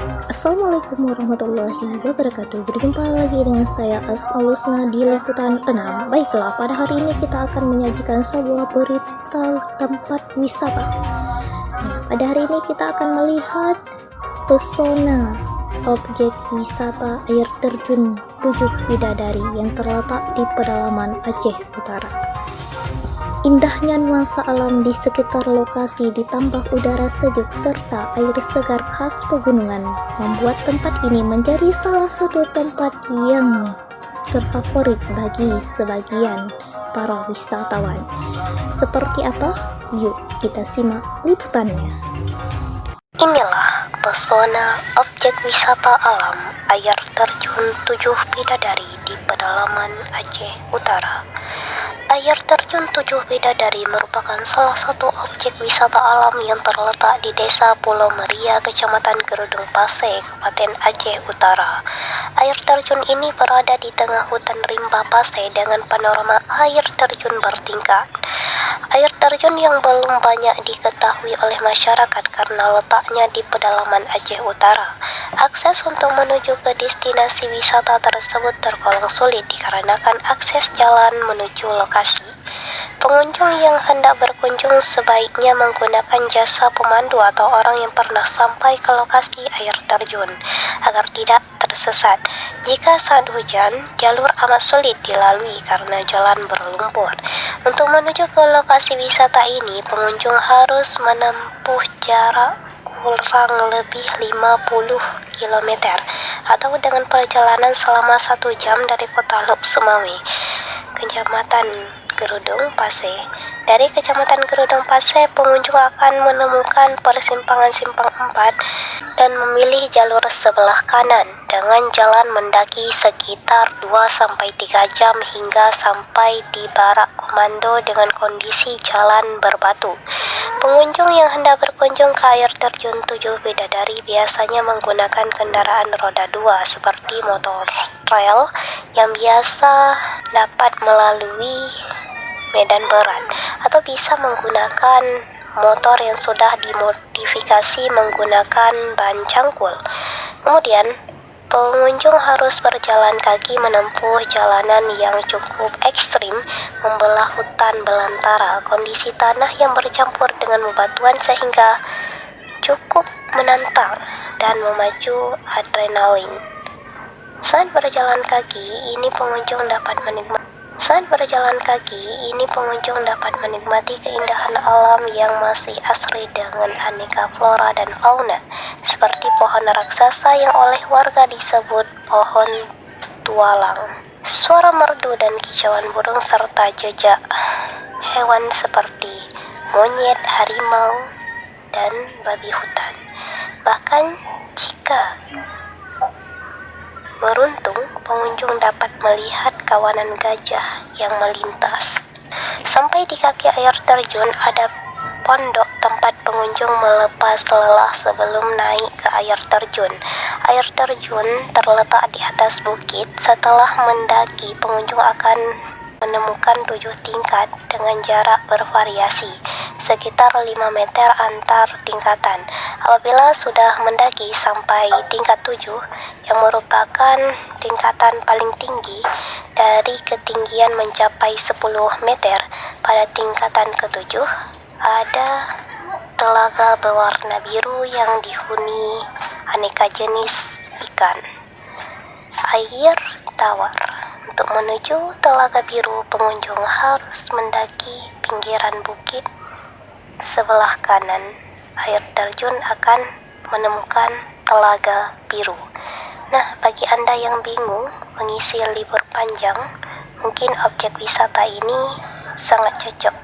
Assalamualaikum warahmatullahi wabarakatuh. Berjumpa lagi dengan saya Asmaul Husna di Liputan 6. Baiklah, pada hari ini kita akan menyajikan sebuah berita tempat wisata. Pada hari ini kita akan melihat pesona objek wisata air terjun Tujuh Bidadari yang terletak di pedalaman Aceh Utara. Indahnya nuansa alam di sekitar lokasi ditambah udara sejuk serta air segar khas pegunungan membuat tempat ini menjadi salah satu tempat yang terfavorit bagi sebagian para wisatawan. Seperti apa? Yuk kita simak liputannya. Inilah pesona objek wisata alam air terjun Tujuh Bidadari di pedalaman Aceh Utara. Air terjun Tujuh Bidadari merupakan salah satu objek wisata alam yang terletak di Desa Pulau Meria, Kecamatan Gerudung Pase, Kabupaten Aceh Utara. Air terjun ini berada di tengah hutan rimba Pase dengan panorama air terjun bertingkat. Air terjun yang belum banyak diketahui oleh masyarakat karena letaknya di pedalaman Aceh Utara. Akses untuk menuju ke destinasi wisata tersebut tergolong sulit dikarenakan akses jalan menuju lokasi. Pengunjung yang hendak berkunjung sebaiknya menggunakan jasa pemandu atau orang yang pernah sampai ke lokasi air terjun agar tidak tersesat. Jika saat hujan, jalur amat sulit dilalui karena jalan berlumpur. Untuk menuju ke lokasi wisata ini, pengunjung harus menempuh jarak kurang lebih 50 km atau dengan perjalanan selama 1 jam dari kota Lok Sumawe, Kecamatan Gerudung Pase. Dari Kecamatan Gerudung Pase, pengunjung akan menemukan persimpangan Simpang 4 dan memilih jalur sebelah kanan dengan jalan mendaki sekitar 2-3 jam hingga sampai di Barak Komando dengan kondisi jalan berbatu. Pengunjung yang hendak berkunjung ke air terjun Tujuh Bidadari biasanya menggunakan kendaraan roda 2 seperti motor trail yang biasa dapat melalui medan berat, atau bisa menggunakan motor yang sudah dimodifikasi menggunakan ban cangkul. Kemudian, pengunjung harus berjalan kaki menempuh jalanan yang cukup ekstrim, membelah hutan belantara, kondisi tanah yang bercampur dengan bebatuan sehingga cukup menantang dan memacu adrenalin. Saat berjalan kaki, ini pengunjung dapat menikmati keindahan alam yang masih asri dengan aneka flora dan fauna, seperti pohon raksasa yang oleh warga disebut pohon tualang. Suara merdu dan kicauan burung serta jejak hewan seperti monyet, harimau, dan babi hutan. Bahkan jika beruntung, pengunjung dapat melihat kawanan gajah yang melintas. Sampai di kaki air terjun ada pondok tempat pengunjung melepas lelah sebelum naik ke air terjun. Air terjun terletak di atas bukit. Setelah mendaki, pengunjung akan menemukan 7 tingkat dengan jarak bervariasi, sekitar 5 meter antar tingkatan. Apabila sudah mendaki sampai tingkat 7, yang merupakan tingkatan paling tinggi dari ketinggian mencapai 10 meter, pada tingkatan ke-7 ada telaga berwarna biru yang dihuni aneka jenis ikan. Air tawar. Untuk menuju telaga biru, pengunjung harus mendaki pinggiran bukit sebelah kanan. Air terjun akan menemukan telaga biru. Nah, bagi Anda yang bingung mengisi libur panjang, mungkin objek wisata ini sangat cocok.